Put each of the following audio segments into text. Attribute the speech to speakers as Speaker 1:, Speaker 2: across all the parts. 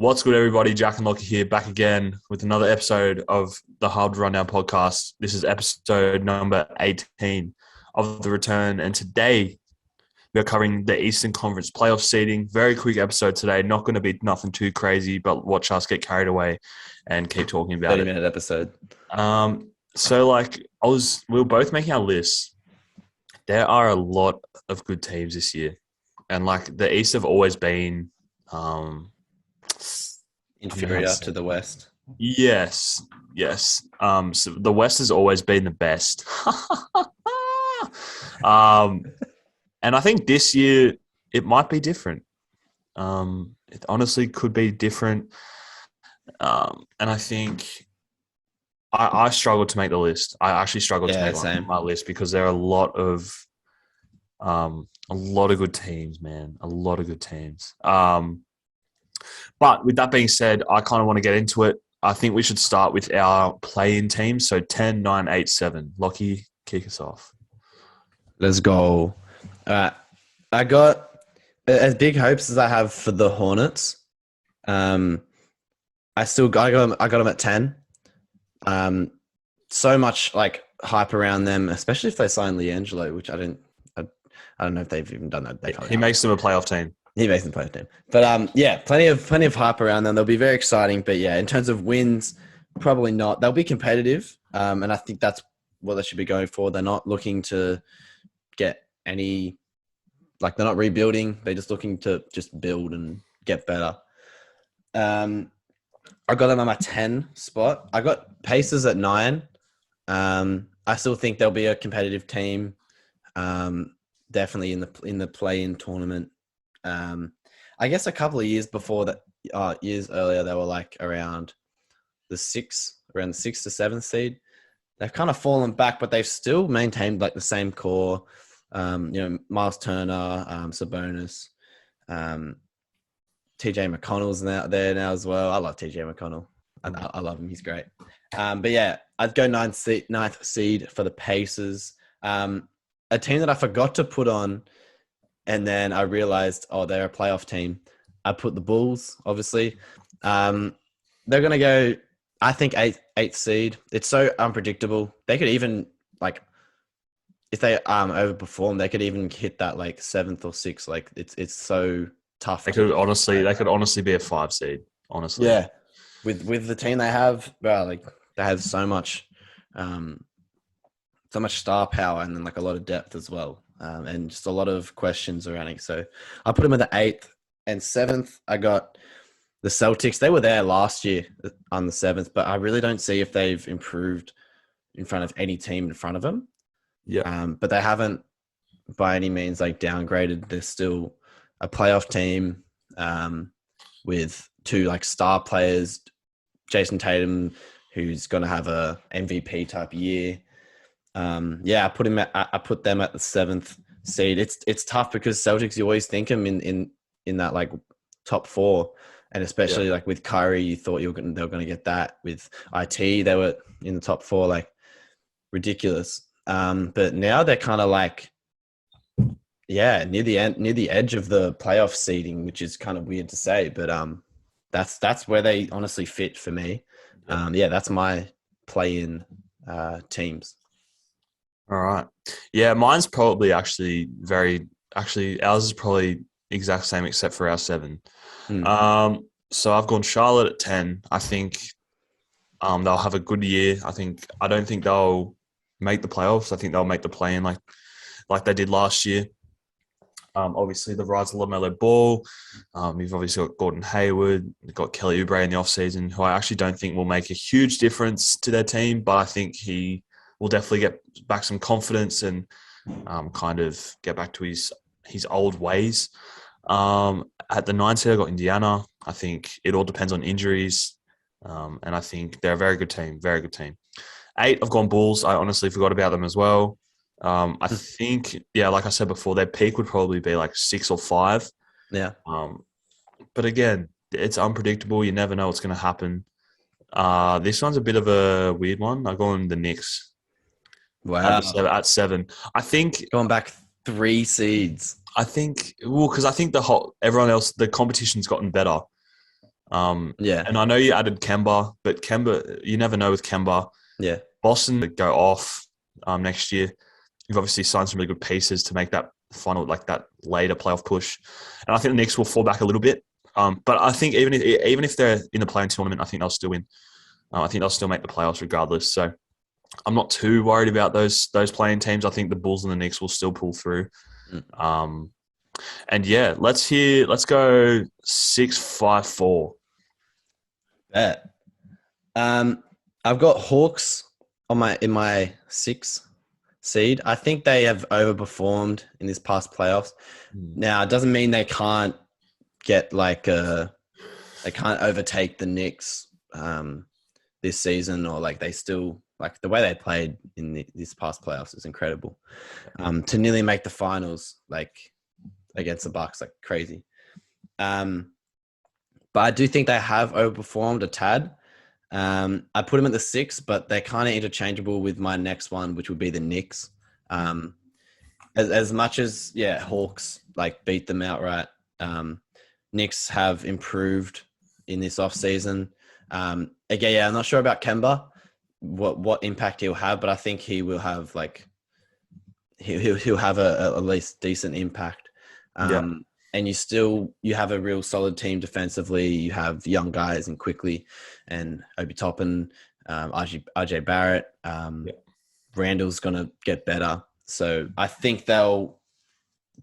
Speaker 1: What's good, everybody? Jack and Lockie here, back again with another episode of the Hard Rundown podcast. This is episode number 18 of the return, and today we are covering the Eastern Conference playoff seeding. Very quick episode today. Not going to be nothing too crazy, but watch us get carried away and keep talking about
Speaker 2: 30-minute episode.
Speaker 1: We were both making our lists. There are a lot of good teams this year, and like the East have always been
Speaker 2: Inferior to the West.
Speaker 1: Yes. So the West has always been the best. And I think this year it might be different. It honestly could be different. And I think I struggled to make the list. I actually struggled to make my list because there are a lot of good teams, man. A lot of good teams. But with that being said, I kind of want to get into it. I think we should start with our play-in teams. So 10, 9, 8, 7. Lockie, kick us off.
Speaker 2: Let's go. I got as big hopes as I have for the Hornets. I got them at 10. So much like hype around them, especially if they sign LiAngelo, which I don't know if they've even done that.
Speaker 1: He makes them a playoff team.
Speaker 2: He makes them playoff team. But plenty of hype around them. They'll be very exciting. But yeah, in terms of wins, probably not. They'll be competitive. And I think that's what they should be going for. They're not looking to get any, like they're not rebuilding. They're just looking to just build and get better. I got them on my 10 spot. I got Pacers at 9. I still think they'll be a competitive team. Definitely in the play-in tournament. I guess a couple of years before that, years earlier, they were like around the 6th to 7th seed. They've kind of fallen back, but they've still maintained like the same core. Miles Turner, Sabonis, TJ McConnell's there now as well. I love TJ McConnell. I love him. He's great. But yeah, I'd go ninth seed for the Pacers. A team that I forgot to put on, and then I realized, they're a playoff team. I put the Bulls, obviously. They're going to go, I think, eighth seed. It's so unpredictable. They could even, like, if they overperform, they could even hit that, like, 7th or 6th. Like, it's so tough.
Speaker 1: They could honestly be a 5 seed, honestly.
Speaker 2: Yeah. With the team they have, they have so much star power and then, like, a lot of depth as well. And just a lot of questions around it. So I put them at the 8th and 7th. I got the Celtics. They were there last year on the 7th, but I really don't see if they've improved in front of any team in front of them.
Speaker 1: Yeah.
Speaker 2: But they haven't by any means like downgraded. They're still a playoff team with 2 like star players, Jason Tatum, who's going to have a MVP type year. I put them at the 7th seed. It's tough because Celtics, you always think them in that like top 4, and especially like with Kyrie, you thought they were going to get that. With IT, they were in the top 4, like ridiculous. But now they're kind of like, near the edge of the playoff seeding, which is kind of weird to say, but that's where they honestly fit for me. That's my play-in teams.
Speaker 1: All right. Yeah, mine's probably ours is probably exact same except for our 7. So I've gone Charlotte at 10. I think they'll have a good year. I don't think they'll make the playoffs. I think they'll make the play-in like they did last year. Obviously, the rise of LaMelo Ball. You've obviously got Gordon Hayward. You've got Kelly Oubre in the offseason, who I actually don't think will make a huge difference to their team, but I think he will definitely get back some confidence and kind of get back to his old ways. At the 9 seed, I got Indiana. I think it all depends on injuries, and I think they're a very good team. 8, I've gone Bulls. I honestly forgot about them as well. I think, like I said before, their peak would probably be like 6 or 5.
Speaker 2: Yeah.
Speaker 1: But again, it's unpredictable. You never know what's going to happen. This one's a bit of a weird one. I go on the Knicks.
Speaker 2: Wow.
Speaker 1: At 7. I think
Speaker 2: going back 3 seeds.
Speaker 1: I think because I think everyone else, the competition's gotten better.
Speaker 2: Yeah.
Speaker 1: And I know you added Kemba, but Kemba, you never know with Kemba.
Speaker 2: Yeah.
Speaker 1: Boston go off next year. You've obviously signed some really good pieces to make that final, like that later playoff push. And I think the Knicks will fall back a little bit. But I think even if they're in the play-in tournament, I think they'll still win. I think they'll still make the playoffs regardless. So I'm not too worried about those play-in teams. I think the Bulls and the Knicks will still pull through. And yeah, let's go 6-5-4.
Speaker 2: Bet. I've got Hawks in my 6 seed. I think they have overperformed in this past playoffs. Now, it doesn't mean they can't get they can't overtake the Knicks this season, or like they still, like the way they played in this past playoffs is incredible. To nearly make the finals, like against the Bucks, like crazy. But I do think they have overperformed a tad. I put them at the 6, but they're kind of interchangeable with my next one, which would be the Knicks. As much as Hawks like beat them outright, Knicks have improved in this offseason. Again, I'm not sure about Kemba, what impact he'll have, but I think he will have he'll have a at least decent impact. And you have a real solid team defensively. You have young guys and Quickly and Obi Toppin, RJ Barrett. Randall's going to get better. So I think they'll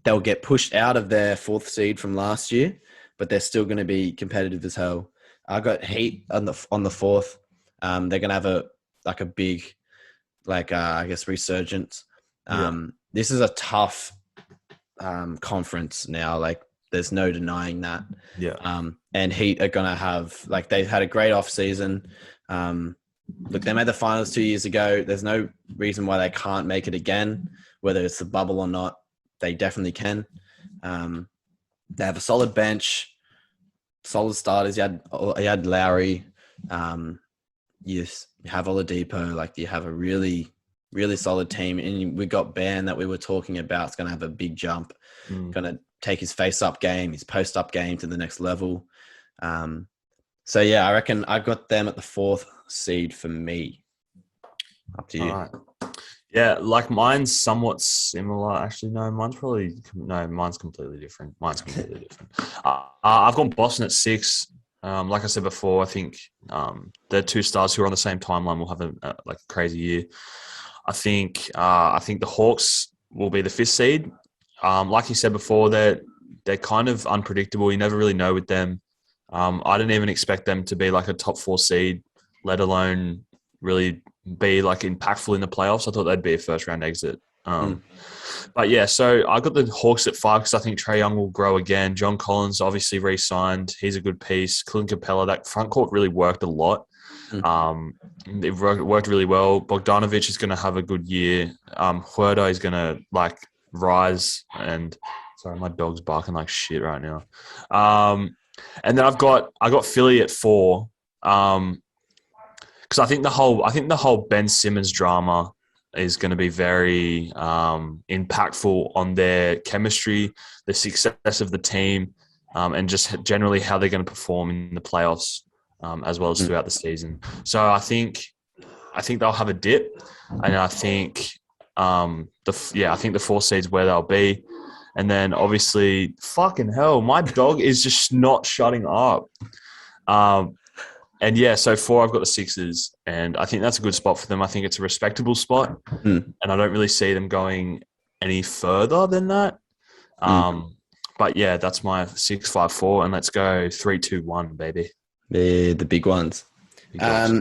Speaker 2: get pushed out of their 4th seed from last year, but they're still going to be competitive as hell. I got Heat on the 4th. They're going to have a big, I guess, resurgence. This is a tough conference now. Like, there's no denying that. And Heat are gonna have, like, they've had a great off season. Look, they made the finals 2 years ago. There's no reason why they can't make it again, whether it's the bubble or not. They definitely can. They have a solid bench, solid starters. You had Lowry. You have Oladipo. Like, you have a really, really solid team. And we got Ben that we were talking about. It's going to have a big jump. Going to take his face-up game, his post-up game to the next level. So, yeah, I reckon I got them at the 4th seed for me. Up to you.
Speaker 1: All right. Yeah, like mine's somewhat similar. Actually, no, mine's completely different. I've gone Boston at 6. Like I said before, I think the 2 stars who are on the same timeline will have a crazy year. I think the Hawks will be the 5th seed. Like you said before, they're kind of unpredictable. You never really know with them. I didn't even expect them to be like a top 4 seed, let alone really be like impactful in the playoffs. I thought they'd be a first round exit. But yeah, so I got the Hawks at 5 because I think Trae Young will grow again. John Collins obviously re-signed. He's a good piece. Clint Capella, that front court really worked a lot. It worked really well. Bogdanovic is going to have a good year. Huerta is going to rise. And sorry, my dog's barking like shit right now. And then I got Philly at 4. Because I think the whole Ben Simmons drama is going to be very impactful on their chemistry, the success of the team, and just generally how they're going to perform in the playoffs, as well as throughout the season. So I think they'll have a dip, and I think the 4th seed's where they'll be. And then obviously, fucking hell, my dog is just not shutting up. And yeah, so 4, I've got the Sixers, and I think that's a good spot for them. I think it's a respectable spot, and I don't really see them going any further than that. But yeah, that's my 6-5-4, and let's go 3-2-1, baby.
Speaker 2: The big ones. That's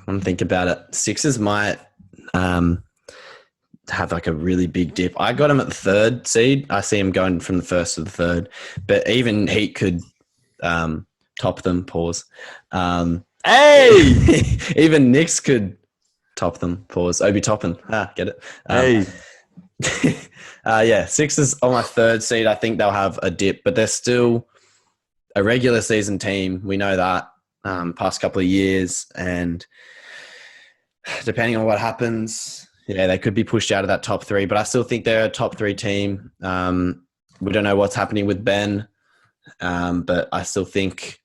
Speaker 2: I'm thinking about it. Sixers might have like a really big dip. I got them at the 3rd seed. I see them going from the 1st to the 3rd, but even Heat could top them. Pause.
Speaker 1: Hey,
Speaker 2: even Knicks could top them. Pause. Obi Toppin. Get it?
Speaker 1: Hey.
Speaker 2: Sixers on my 3rd seed. I think they'll have a dip, but they're still a regular season team. We know that past couple of years, and depending on what happens, they could be pushed out of that top 3. But I still think they're a top 3 team. We don't know what's happening with Ben. But I still think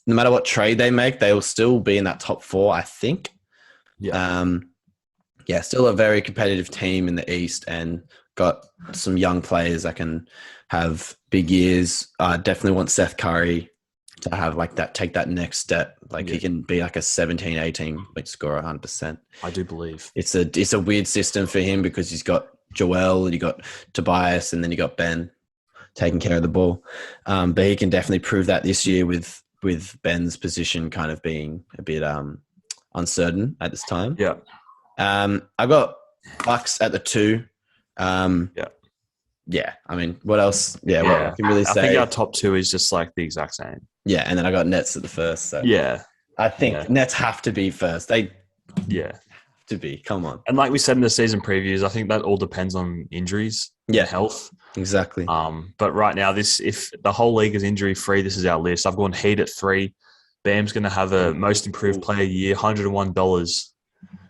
Speaker 2: no matter what trade they make, they will still be in that top 4, I think.
Speaker 1: Yeah.
Speaker 2: Still a very competitive team in the East and got some young players that can have big years. Definitely want Seth Curry to have like that, take that next step. Like he can be like a 17, 18 point scorer 100%.
Speaker 1: I do believe.
Speaker 2: It's a weird system for him because he's got Joel and you got Tobias and then you got Ben taking care of the ball. But he can definitely prove that this year with Ben's position kind of being a bit uncertain at this time.
Speaker 1: Yeah.
Speaker 2: I got Bucks at the 2. Yeah. I mean, what else? Yeah. What I can really say?
Speaker 1: I think our top 2 is just like the exact same.
Speaker 2: Yeah, and then I got Nets at the first. So
Speaker 1: yeah.
Speaker 2: I think Nets have to be first. They have to be. Come on.
Speaker 1: And like we said in the season previews, I think that all depends on injuries and health.
Speaker 2: Exactly.
Speaker 1: But right now, if the whole league is injury free, this is our list. I've gone Heat at 3. Bam's going to have a most improved player year, $101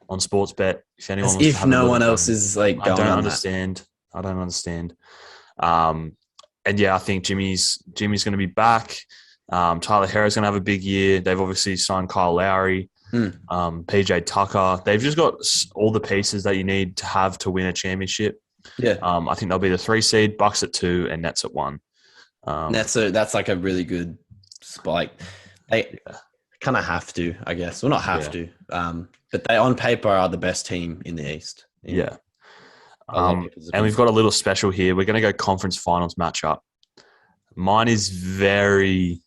Speaker 1: on Sportsbet. If anyone wants to have
Speaker 2: no one else is like going
Speaker 1: I don't understand. And yeah, I think Jimmy's going to be back. Tyler Herro's going to have a big year. They've obviously signed Kyle Lowry, PJ Tucker. They've just got all the pieces that you need to have to win a championship.
Speaker 2: Yeah.
Speaker 1: I think they'll be the 3 seed, Bucks at 2, and Nets at 1.
Speaker 2: That's like a really good spot. They kind of have to, I guess. Well, not have to, but they on paper are the best team in the East.
Speaker 1: Yeah. And we've got a little special here. We're going to go conference finals matchup. Mine is very.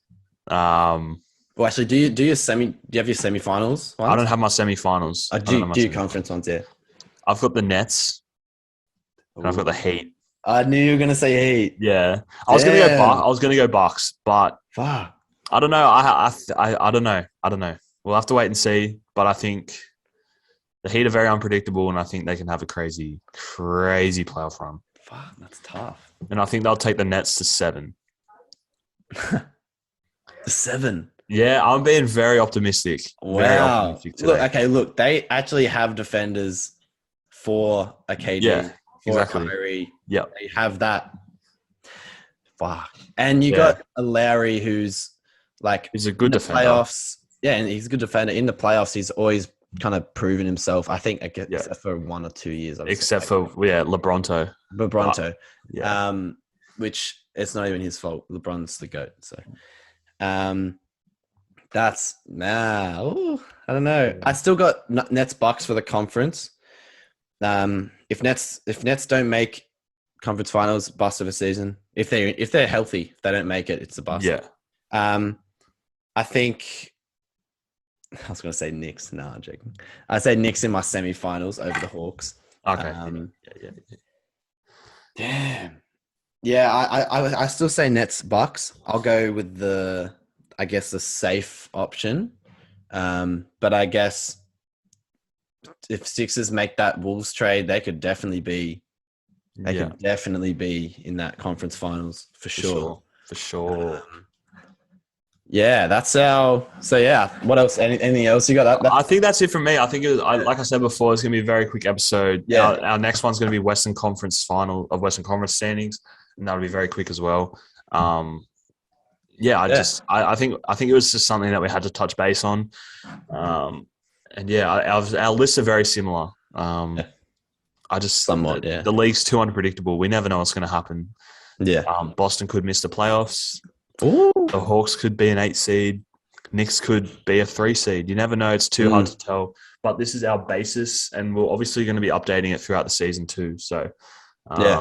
Speaker 2: Well, actually, do you have your semifinals?
Speaker 1: I don't have my semifinals.
Speaker 2: Do you conference ones? Yeah.
Speaker 1: I've got the Nets. And I've got the Heat.
Speaker 2: I knew you were gonna say Heat.
Speaker 1: Yeah, I was gonna go Bucks, but
Speaker 2: fuck.
Speaker 1: I don't know. I don't know. We'll have to wait and see. But I think the Heat are very unpredictable, and I think they can have a crazy playoff run.
Speaker 2: Fuck, that's tough.
Speaker 1: And I think they'll take the Nets to 7.
Speaker 2: The 7.
Speaker 1: Yeah, I'm being very optimistic.
Speaker 2: Wow.
Speaker 1: Very optimistic today.
Speaker 2: Look, they actually have defenders for a KD.
Speaker 1: Yeah, exactly.
Speaker 2: Kyrie.
Speaker 1: Yeah,
Speaker 2: they have that. Fuck. And you got a Lowry who's like
Speaker 1: he's a good defender.
Speaker 2: Playoffs. Yeah, and he's a good defender. In the playoffs, he's always kind of proven himself. I think except for 1 or 2 years.
Speaker 1: Except for LeBronto.
Speaker 2: Which it's not even his fault. LeBron's the GOAT. So that's I don't know. I still got Nets Bucks for the conference. If Nets don't make conference finals, bust of a season. If they're healthy, if they don't make it, it's a bust.
Speaker 1: Yeah.
Speaker 2: I think I was going to say Knicks. No, I'm joking. I say Knicks in my semifinals over the Hawks.
Speaker 1: Okay.
Speaker 2: Damn. Yeah, I still say Nets Bucks. I'll go with the safe option. But I guess if Sixers make that Wolves trade, they could definitely be in that conference finals for sure.
Speaker 1: For sure.
Speaker 2: Yeah, that's our. So yeah, what else? Anything else you got?
Speaker 1: I think that's it from me. I think like I said before, it's going to be a very quick episode.
Speaker 2: Yeah.
Speaker 1: Our next one's going to be Western Conference standings, and that'll be very quick as well. I think it was just something that we had to touch base on. And our lists are very similar. The league's too unpredictable. We never know what's going to happen.
Speaker 2: Yeah.
Speaker 1: Boston could miss the playoffs.
Speaker 2: Ooh.
Speaker 1: The Hawks could be an 8 seed. Knicks could be a 3 seed. You never know. It's too hard to tell. But this is our basis, and we're obviously going to be updating it throughout the season too. So, thanks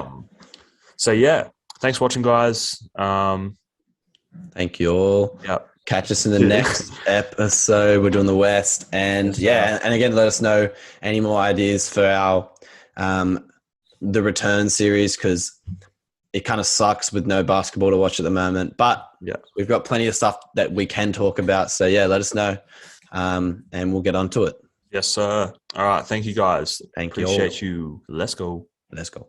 Speaker 1: for watching, guys.
Speaker 2: Thank you all.
Speaker 1: Yep.
Speaker 2: Catch us in the next episode. We're doing the West, and and again, let us know any more ideas for our the return series, because it kind of sucks with no basketball to watch at the moment. But we've got plenty of stuff that we can talk about. So let us know, and we'll get onto it.
Speaker 1: Yes, sir. All right. Thank you, guys.
Speaker 2: Thank you.
Speaker 1: Appreciate you. Let's go.
Speaker 2: Let's go.